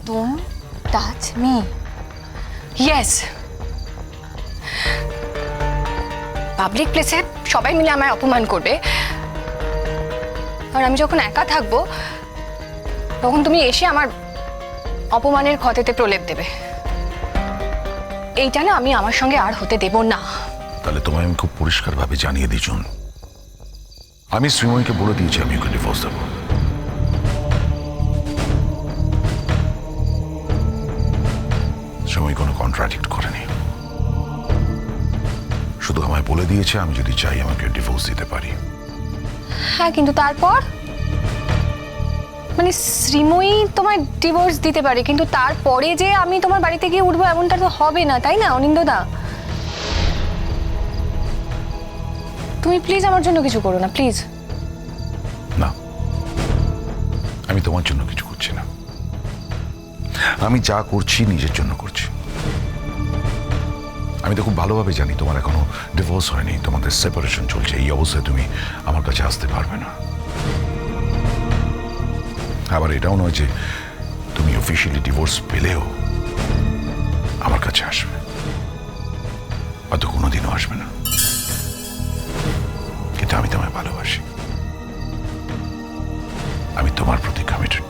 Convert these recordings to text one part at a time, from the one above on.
Don't touch me. Yes. Public প্লেসে সবাই মিলে আমায় অপমান করবে, আর আমি যখন একা থাকবো তখন তুমি এসে আমার অপমানের ক্ষতেতে প্রলেপ দেবে। এইটা না আমি আমার সঙ্গে আর হতে দেব না। তাহলে তোমায় আমি খুব পরিষ্কারভাবে জানিয়ে দিই, আমি শ্রীময়ীকে বলে দিয়েছি আমি ওকে ডিভোর্স দেবো। শ্রীময়ী কোনো কন্ট্রাডিক্ট করেনি, শুধু আমায় বলে দিয়েছে আমি যদি চাই আমাকে ডিভোর্স দিতে পারি। হ্যাঁ, কিন্তু তারপর মানে শ্রীময়ী তোমায় ডিভোর্স দিতে পারে, কিন্তু তারপরে যে আমি তোমার বাড়িতে গিয়ে উঠবো এমনটা তো হবে না, তাই না অনিন্দদা? তুমি প্লিজ আমার জন্য কিছু করো না, প্লিজ। না, আমি তোমার জন্য কিছু করছি না, আমি যা করছি নিজের জন্য করছি। আমি তো খুব ভালোভাবে জানি তোমার এখনো ডিভোর্স হয়নি, তোমাদের সেপারেশন চলছে। এই অবস্থায় তুমি আমার কাছে আসতে পারবে না। আবার এটাও নয় যে তুমি অফিসিয়ালি ডিভোর্স পেলেও আমার কাছে আসবে, হয়তো কোনোদিনও আসবে না, কিন্তু আমি তোমায় ভালোবাসি, আমি তোমার প্রতি কমিটেড।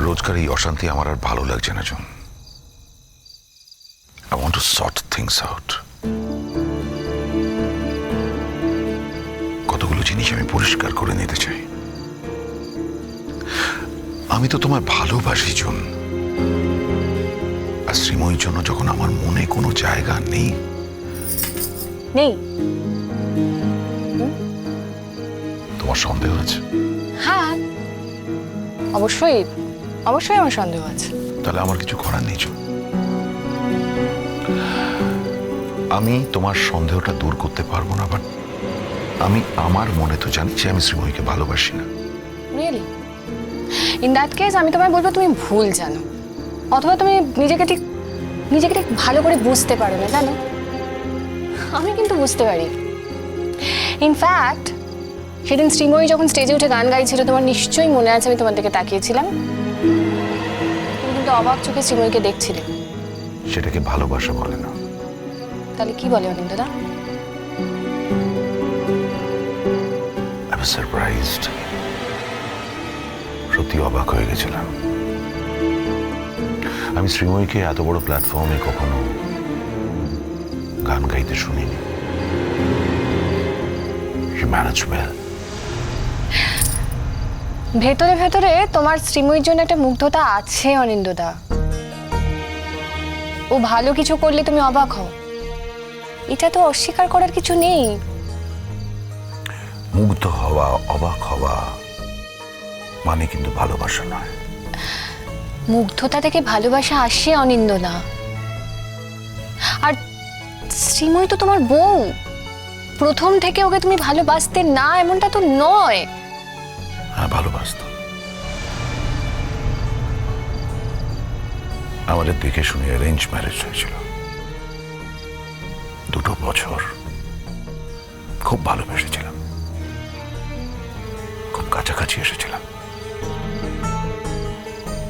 রোজকার এই অশান্তি আমার আর ভালো লাগছে না জন। I want to sort things out. কতগুলো জিনিস আমি পরিষ্কার করে নিতে চাই। আমি তো তোমায় ভালোবাসি জন, আর শ্রীময়ীর জন্য যখন আমার মনে কোনো জায়গা নেই। তোমার সন্দেহ আছে? হ্যাঁ, অবশ্যই অবশ্যই আমার সন্দেহ আছে। তাহলে আমার কিছু করার নেই জন। আমি তোমার সন্দেহটা দূর করতে পারবো না, বাট আমি আমার মনে তো জানি যে আমি শ্রীময়ীকে ভালোবাসি না। রিয়েলি? ইন দ্যাট কেস আমি তোমায় বলবো তুমি ভুল জানো, অথবা তুমি নিজেকে ঠিক ভালো করে বুঝতে পারো না, জানো? আমি কিন্তু বুঝতে পারি। ইনফ্যাক্ট সেদিন শ্রীময়ী যখন স্টেজে উঠে গান গাইছিল, তোমার নিশ্চয়ই মনে আছে আমি তোমার দিকে তাকিয়েছিলাম, তুমি কিন্তু অবাক চোখে শ্রীময়ীকে দেখছিলে। সেটাকে ভালোবাসা বলে না। তাহলে কি বলে অনিন্দদা? I was surprised. সত্যি অবাক হয়ে গেছিলাম। আমি শ্রীময়ীকে এত বড় প্ল্যাটফর্মে কখনো গান গাইতে শুনিনি। She managed well. ভেতরে ভেতরে তোমার শ্রীময়ীর জন্য একটা মুগ্ধতা আছে অনিন্দদা। ও ভালো কিছু করলে তুমি অবাক হও, এটা তো অস্বীকার করার কিছু নেই। মুগ্ধ হওয়া, অবাক হওয়া মানে কিন্তু ভালোবাসা নয়। মুগ্ধতা থেকে ভালোবাসা আসে অনিন্দদা। আর শ্রীময়ী তো তোমার বউ, প্রথম থেকে ওকে তুমি ভালোবাসতে না এমনটা তো নয়। হ্যাঁ, ভালোবাসত। আমাদের দেখে শুনে অ্যারেঞ্জ ম্যারেজ হয়েছিল। 2 বছর খুব ভালোবেসেছিলাম, খুব কাছাকাছি এসেছিলাম।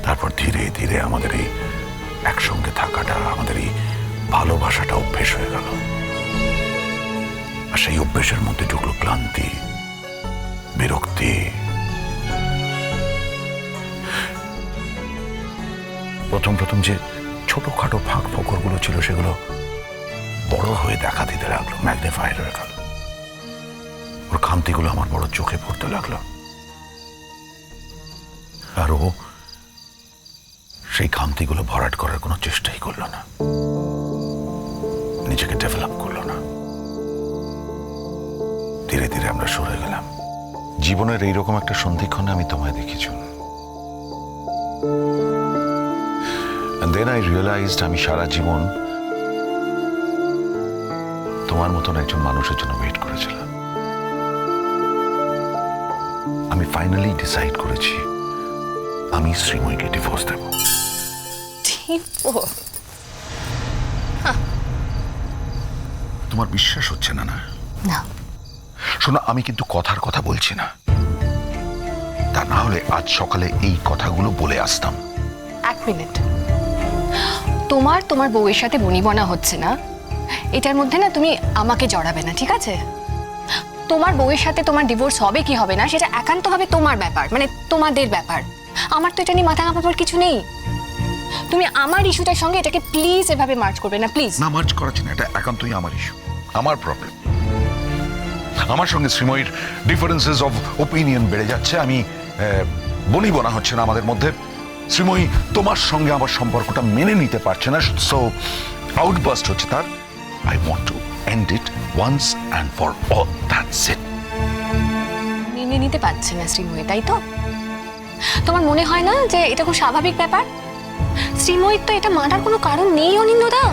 তারপর ধীরে ধীরে আমাদের এই একসঙ্গে থাকাটা, আমাদের এই ভালোবাসাটা অভ্যেস হয়ে গেল। আর সেই অভ্যেসের মধ্যে ঢুকলো ক্লান্তি, বিরক্তি। প্রথম যে ছোটখাটো ফাঁক ফোকরগুলো ছিল সেগুলো বড় হয়ে দেখা দিতে লাগলো, ম্যাগনিফাইড হয়ে গেল। ওর খামতিগুলো আমার বড় চোখে পড়তে লাগলো, আর ও সেই খামতিগুলো ভরাট করার কোনো চেষ্টাই করলো না, নিজেকে ডেভেলপ করলো না। ধীরে ধীরে আমরা সরে গেলাম। জীবনের এইরকম একটা সন্ধিক্ষণে আমি তোমায় দেখেছি। And then I realized আমি সারা জীবন তোমার মতন একজন মানুষের জন্য ওয়েট করেছিলাম। আমি ফাইনালি ডিসাইড করেছি আমি শ্রীময়ীকে ডিভোর্স দেব। তোমার বিশ্বাস হচ্ছে না? না, না। শোনো, আমি কিন্তু কথার কথা বলছি না, তা না হলে আজ সকালে এই কথাগুলো বলে আসতাম। এক মিনিট, তোমার তোমার বউয়ের সাথে বনিবনা হচ্ছে না, এটার মধ্যে না তুমি আমাকে জড়াবে না, ঠিক আছে? তোমার বউয়ের সাথে তোমার ডিভোর্স হবে কি হবে না সেটা একান্তভাবে তোমার ব্যাপার, মানে তোমাদের ব্যাপার। আমার তো এটা নিয়ে মাথা কাঁপাবার কিছু নেই। তুমি আমার ইস্যুটার সঙ্গে এটাকে প্লিজ এভাবে মার্চ করবে না, প্লিজ। না, মার্চ করাচ্ছি না, এটা একান্তই আমার ইস্যু, আমার প্রবলেম। আমার সঙ্গে শ্রীময়ীর ডিফারেন্সেস অফ ওপিনিয়ন বেড়ে যাচ্ছে। আমি বনিবনা হচ্ছে না আমাদের মধ্যে। শ্রীময়ী তোমার সঙ্গে আমার সম্পর্কটা মেনে নিতে পারছে না, সো আউটবাস্ট হচ্ছে তার। I want to end it once and for all, that's it. মেনে নিতে পারছে না শ্রীময়ী, তাই তো? তোমার মনে হয় না যে এটা খুব স্বাভাবিক ব্যাপার? শ্রীময়ীর তো এটা মানার কোনো কারণ নেই অনিন্দদা।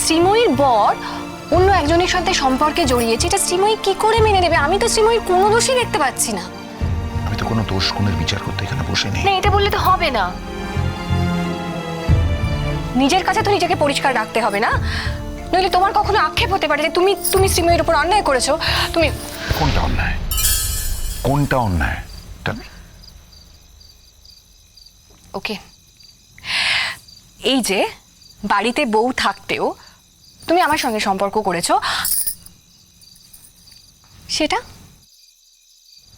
শ্রীময়ীর বর অন্য একজনের সাথে সম্পর্কে জড়িয়েছে, এটা শ্রীময়ী কি করে মেনে নেবে? আমি তো শ্রীময়ীর কোনো দোষই দেখতে পাচ্ছি না। আমি তো কোনো দোষ গুণের বিচার করতে এখানে বসে নেই। না, এটা বললে তো হবে না। নিজের কাছে তো নিজেকে পরিষ্কার রাখতে হবে না, নইলে তোমার কখনো আক্ষেপ হতে পারে যে তুমি তুমি শ্রীময়ীর উপর অন্যায় করেছো। তুমি কোনটা অন্যায়? কোনটা অন্যায়? ওকে, এই যে বাড়িতে বউ থাকতেও তুমি আমার সঙ্গে সম্পর্ক করেছো, সেটা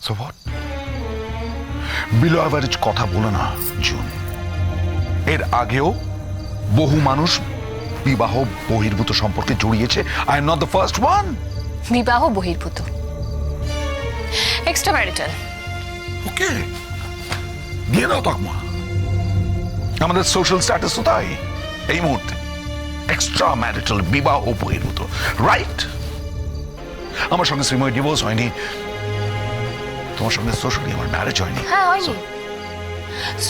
So what? বিলো অ্যাভারেজ কথা বলো না জুন। এর আগেও বহু মানুষ বিবাহ বহির্ভূত সম্পর্কে জড়িয়েছে। I am not the first one. বিবাহ বহির্ভূত, এক্সট্রা ম্যারিটাল। ওকে, দিয়ে দাও তকমা। আমাদের সোশ্যাল স্ট্যাটাস তো তাই এই মুহূর্তে, এক্সট্রা ম্যারিটাল, বিবাহ বহির্ভূত, রাইট? আমার সঙ্গে শ্রীময় ডিভোর্স হয়নি, তোমার সঙ্গে সোশ্যালি আমার ম্যারেজ হয়নি। হ্যাঁ, হয়নি।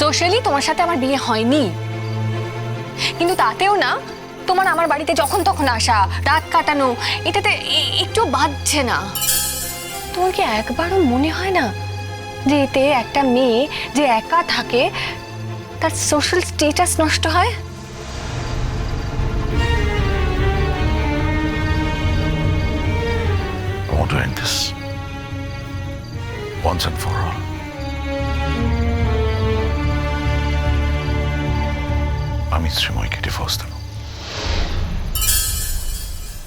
সোশ্যালি তোমার সাথে আমার বিয়ে হয়নি, কিন্তু তাতেও না তোমার আমার বাড়িতে যখন তখন আসা, রাত কাটানো, এটাতে একটু বাজছে না। তোমার কি একবারও মনে হয় না যে এতে একটা মেয়ে যে একা থাকে তার সোশ্যাল স্ট্যাটাস নষ্ট হয়? I want to end this once and for all. আমি শ্রীময়কে ডিভোর্স দেব।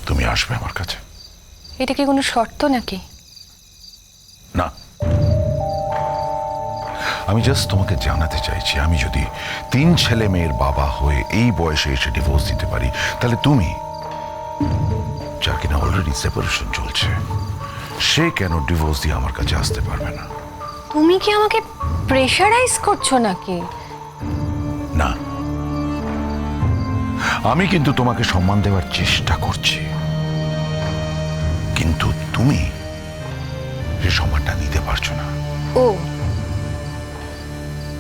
তুমি আসবে আমার কাছে? এটা কি কোনো শর্ত নাকি? না, আমি জাস্ট তোমাকে জানাতে চাইছি, আমি যদি 3 ছেলে মেয়ের বাবা হয়ে এই বয়সে এসে ডিভোর্স দিতে পারি, তাহলে তুমি, যার কিনা অলরেডি সেপারেশন চলছে, সে কেন ডিভোর্স দিয়ে আমার কাছে আসতে পারবে না? তুমি কি আমাকে প্রেশারাইজ করছো নাকি? না, আমি কিন্তু তোমাকে সম্মান দেওয়ার চেষ্টা করছি, কিন্তু তুমি সে সম্মানটা নিতে পারছো না। ও,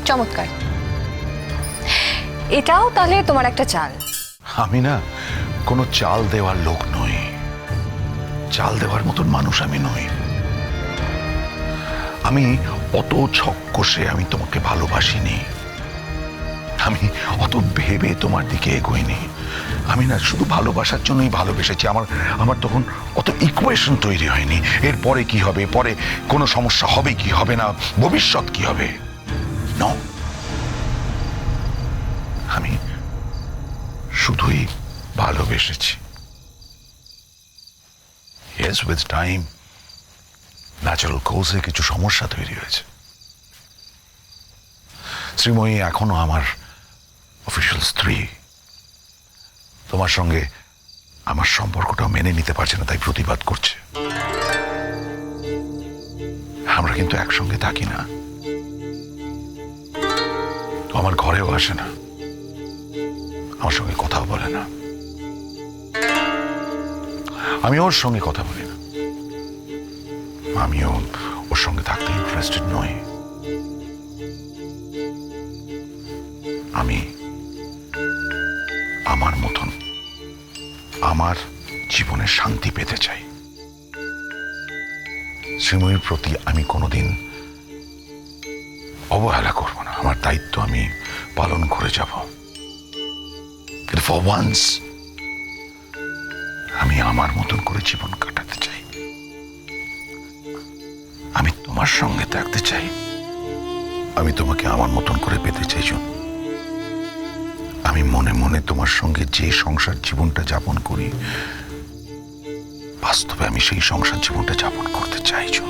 চমৎকার। এটাও তাহলে তোমার একটা চাল? আমি না কোনো চাল দেওয়ার লোক নই, চাল দেওয়ার মতন মানুষ আমি নই। আমি অত ছক কষে আমি তোমাকে ভালোবাসিনি, আমি অত ভেবে তোমার দিকে এগোইনি। আমি না শুধু ভালোবাসার জন্যই ভালোবেসেছি। আমার তখন অত ইকুয়েশন তৈরি হয়নি, এরপরে কি হবে, পরে কোনো সমস্যা হবে কি হবে না, ভবিষ্যৎ কি হবে। No, আমি শুধুই ভালোবেসেছি। Yes, with time, ন্যাচারাল কোর্সে কিছু সমস্যা তৈরি হয়েছে। শ্রীময়ী এখনো আমার অফিসিয়াল স্ত্রী। তোমার সঙ্গে আমার সম্পর্কটাও মেনে নিতে পারছে না, তাই প্রতিবাদ করছে। আমরা কিন্তু একসঙ্গে থাকি না, আমার ঘরেও আসে না, আমার সঙ্গে কথাও বলে না, আমি ওর সঙ্গে কথা বলি না, আমিও ওর সঙ্গে থাকতে ইন্টারেস্টেড নই। আমি আমার মতন আমার জীবনে শান্তি পেতে চাই। শ্রীময়ীর প্রতি আমি কোনোদিন অবহেলা করব না, আমার দায়িত্ব আমি পালন করে যাব। কিন্তু ফর ওয়ান্স আমি আমার মতন করে জীবন কাটাতে চাই, আমি তোমার সঙ্গে থাকতে চাই। আমি তোমাকে আমার মতন করে পেতে চাই জুন। আমি মনে মনে তোমার সঙ্গে যে সংসার জীবনটা যাপন করি, বাস্তবে আমি সেই সংসার জীবনটা যাপন করতে চাই জুন।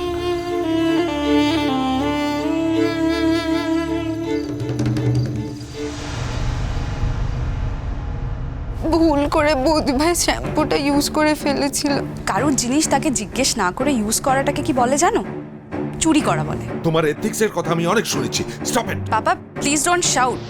ভুল করে বুধভাই শ্যাম্পুটা ইউজ করে ফেলেছিল। কারোর জিনিস তাকে জিজ্ঞেস না করে ইউজ করাটাকে কি বলে জানো? চুরি করা বলে। তোমার এথিক্সের কথা আমি অনেক শুনেছি। Stop it. বাবা প্লিজ ডোন্ট শাউট।